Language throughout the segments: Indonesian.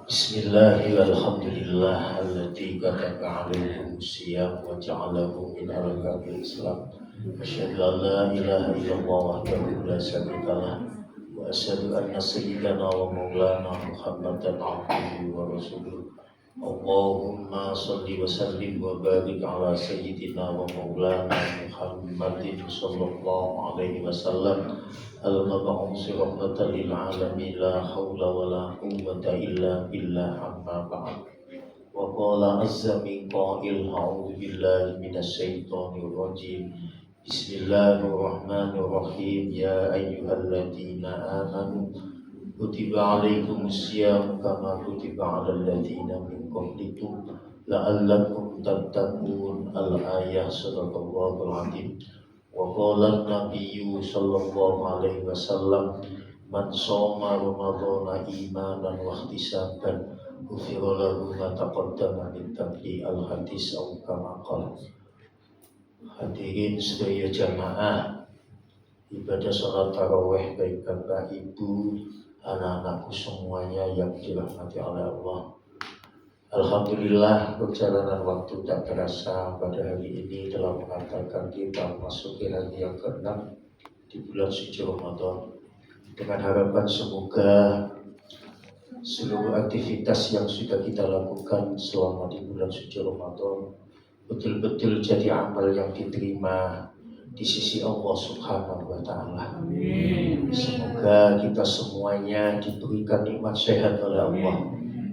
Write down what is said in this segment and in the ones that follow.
Bismillahi walhamdulillah alladzi kataba alaihi siyam wa ja'alahu min arkabil Islam. Asyhadu an la ilaha illallah wahdahu la syarika lah wa asyhadu anna sayyidana wa maulana Muhammadan abduhu wa rasuluh. Allahumma salli wa sallim wa barik ala sayyidina wa maulana Muhammadin sallallahu alaihi wasallam al-mab'uts rahmatan lil alamin la haula wa la quwwata illa billah amma ba'd. Wa qala azza min qa'il a'udzu billahi minasy syaithanir rajim. Bismillahirrahmanirrahim. Ya ayyuhalladzina amanu kutiba alaikumus syiyam kama kutiba alal ladzina min qablikum la'allakum tattaqun. Al-ayah sadaqallahul azim. Wa qala an-nabiyyu sallallahu alaihi wasallam man shoma ramadhana imanan wa ihtisaban ghufira lahu ma taqaddama min dhanbi. Al-hadis au kama qala. Hadirin sedaya jamaah ibadah salat tarawih, baik bapak ibu, anak-anakku semuanya yang dirahmati oleh Allah. Alhamdulillah, perjalanan waktu tak terasa pada hari ini telah mengantarkan kita memasuki hari yang ke-6 di bulan suci Ramadan. Dengan harapan semoga seluruh aktivitas yang sudah kita lakukan selama di bulan suci Ramadan betul-betul jadi amal yang diterima di sisi Allah Subhanahu wa Ta'ala. Semoga kita semuanya diberikan nikmat sehat oleh Allah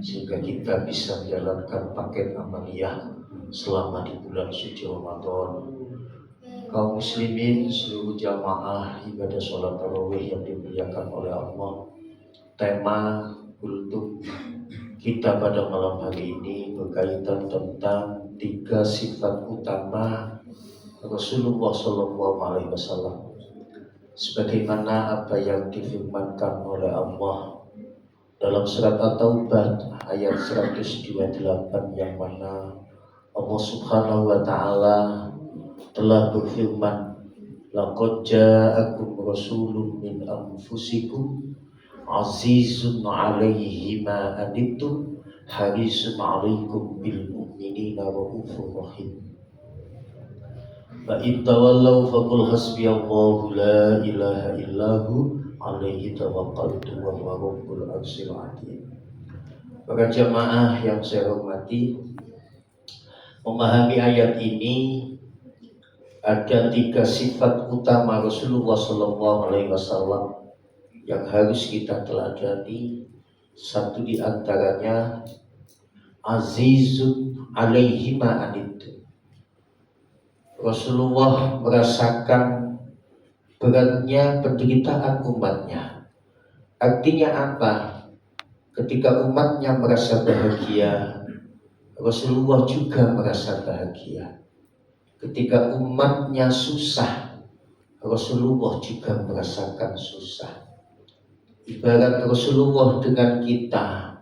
sehingga kita bisa menjalankan paket amaliyah selama di bulan suci Ramadan. Kaum muslimin, seluruh jamaah ibadah sholat tarawih yang dimuliakan oleh Allah, tema untuk kita pada malam hari ini berkaitan tentang 3 sifat utama Rasulullah Sallallahu Alaihi Wasallam, sebagaimana apa yang difirmankan oleh Allah dalam surat At-Taubah ayat 128, yang mana Allah Subhanahu wa Ta'ala telah berfirman, laqad ja'akum rasulun min anfusikum azizun 'alaihi ma anittum harisun 'alaikum bil mu'minina raufur rahim. Fa in tawallaw faqul hasbiyallahu la ilaha illahu alaihi tawakkaltu wa huwa rabbul arsyil azim. Para jamaah yang saya hormati, memahami ayat ini ada 3 sifat utama Rasulullah Sallallahu Alaihi Wasallam yang harus kita teladani. Satu di antaranya azizun alaihi ma anittum. Rasulullah merasakan beratnya penderitaan umatnya. Artinya apa? Ketika umatnya merasa bahagia, Rasulullah juga merasa bahagia. Ketika umatnya susah, Rasulullah juga merasakan susah. Ibarat Rasulullah dengan kita,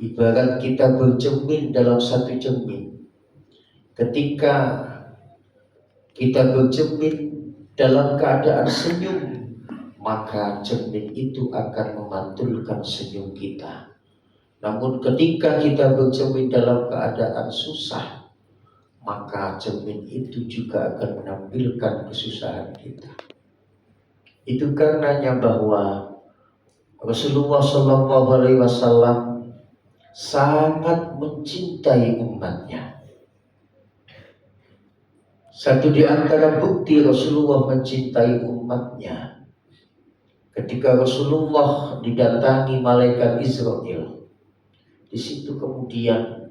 ibarat kita bercermin dalam satu cermin. Ketika kita bercermin dalam keadaan senyum, maka cermin itu akan memantulkan senyum kita. Namun ketika kita bercermin dalam keadaan susah, maka cermin itu juga akan menampilkan kesusahan kita. Itu karenanya bahwa Rasulullah Sallallahu Alaihi Wasallam sangat mencintai umatnya. Satu di antara bukti Rasulullah mencintai umatnya, ketika Rasulullah didatangi malaikat Israel, di situ kemudian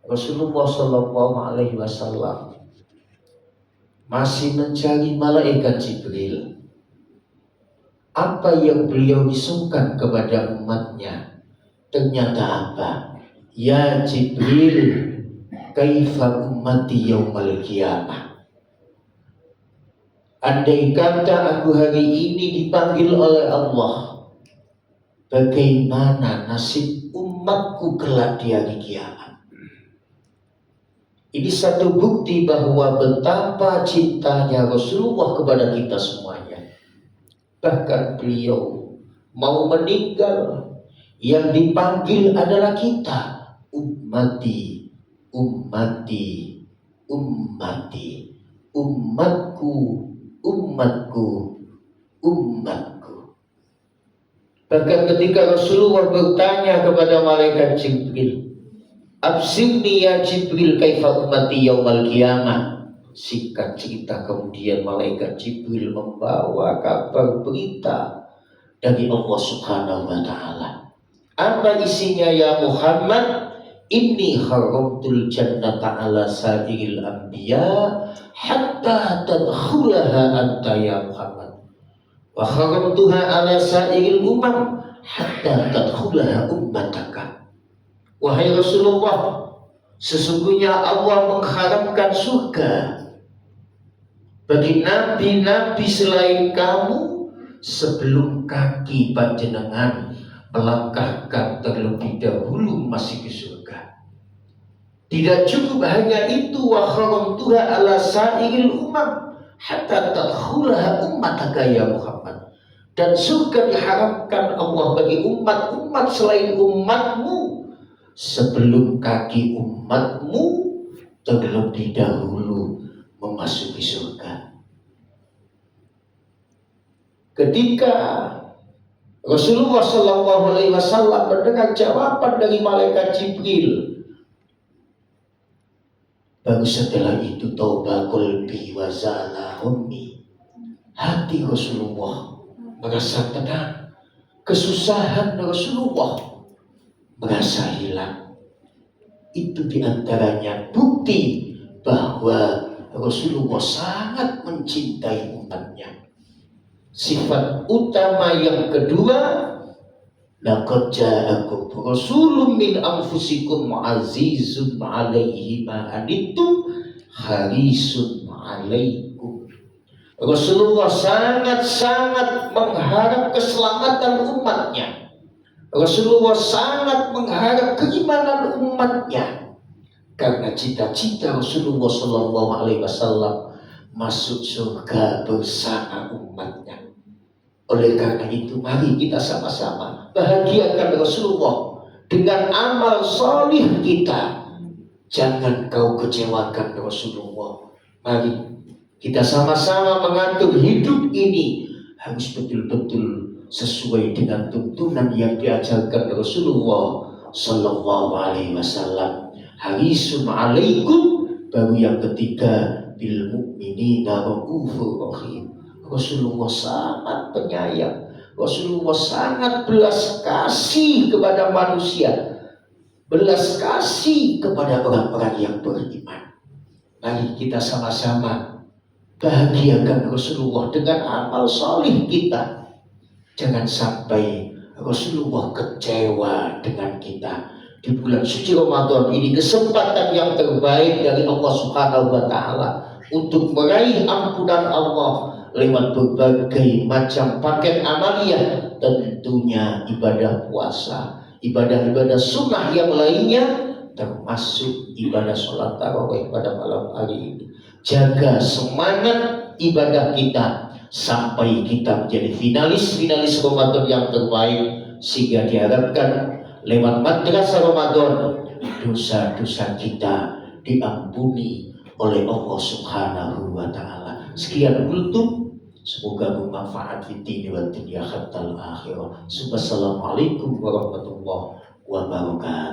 Rasulullah Sallallahu Alaihi Wasallam masih mencari malaikat Jibril. Apa yang beliau bisukan kepada umatnya? Ternyata apa? Ya Jibril, kaifa ummati yaumal qiyamah. Andai kata aku hari ini dipanggil oleh Allah, bagaimana nasib umatku kelak di hari kiamat? Ini satu bukti bahwa betapa cintanya Rasulullah kepada kita semuanya. Bahkan beliau mau meninggal, Yang dipanggil adalah kita. Ummati, ummati, ummati, umatku, umatku, umatku. Bahkan ketika Rasulullah bertanya kepada malaikat Jibril, "Absirni ya Jibril kaifa ummati yaumal qiyamah." Singkat cerita, kemudian malaikat Jibril membawa kabar berita dari Allah Subhanahu wa taala. Apa isinya ya Muhammad? Inni haramtul jannata ala sa'iril anbiya hatta tadkhulaha anta ya Muhammad. Wa haramtuha ala sa'iril umam hatta tadkhulaha ummataka. Wahai Rasulullah, sesungguhnya Allah mengharamkan surga bagi nabi-nabi selain kamu sebelum kaki panjenengan melangkahkan terlebih dahulu masih ke surga. Tidak cukup hanya itu, wa haramtuha ala sa'iril umam hatta tadkhulaha ummataka ya Muhammad. Dan surga diharamkan Allah bagi umat-umat selain umatmu sebelum kaki umatmu terlebih dahulu memasuki surga. Ketika Rasulullah SAW mendengar jawaban dari malaikat Jibril, baru setelah itu tauba qalbi wa zala hummi. Hati Rasulullah merasa tenang, kesusahan Rasulullah merasa hilang. Itu diantaranya bukti bahwa Rasulullah sangat mencintai umatnya. Sifat utama yang kedua, laqad ja'akum rasulun min anfusikum azizun 'alaihi ma anittum harisun 'alaikum. Rasulullah sangat-sangat mengharap keselamatan umatnya. Rasulullah sangat mengharap keimanan umatnya. Karena cita-cita Rasulullah SAW masuk surga bersama umatnya. Oleh karena itu, mari kita sama-sama bahagiakan Rasulullah dengan amal solih kita. Jangan kau kecewakan Rasulullah. Mari kita sama-sama mengatur hidup ini harus betul-betul sesuai dengan tuntunan yang diajarkan Rasulullah Sallallahu Alaihi Wasallam. Harisun alaikum. Baru yang ketiga, bil mu'minina raufur rahim. Rasulullah sangat penyayang. Rasulullah sangat belas kasih kepada manusia, belas kasih kepada orang-orang yang beriman. Mari kita sama-sama bahagiakan Rasulullah dengan amal salih kita. Jangan sampai Rasulullah kecewa dengan kita. Di bulan suci Ramadan ini kesempatan yang terbaik dari Allah Subhanahu wa taala untuk meraih ampunan Allah lewat berbagai macam paket amaliyah, tentunya ibadah puasa, ibadah-ibadah sunnah yang lainnya, termasuk ibadah sholat tarawih pada malam hari ini. Jaga semangat ibadah kita sampai kita menjadi finalis Ramadan yang terbaik, sehingga diharapkan lewat madrasah Ramadan dosa-dosa kita diampuni oleh Allah Subhanahu wa taala. Sekian kultum, semoga bermanfaat di dunia wa dunia hatta al-akhirah. Wassalamualaikum warahmatullahi wabarakatuh.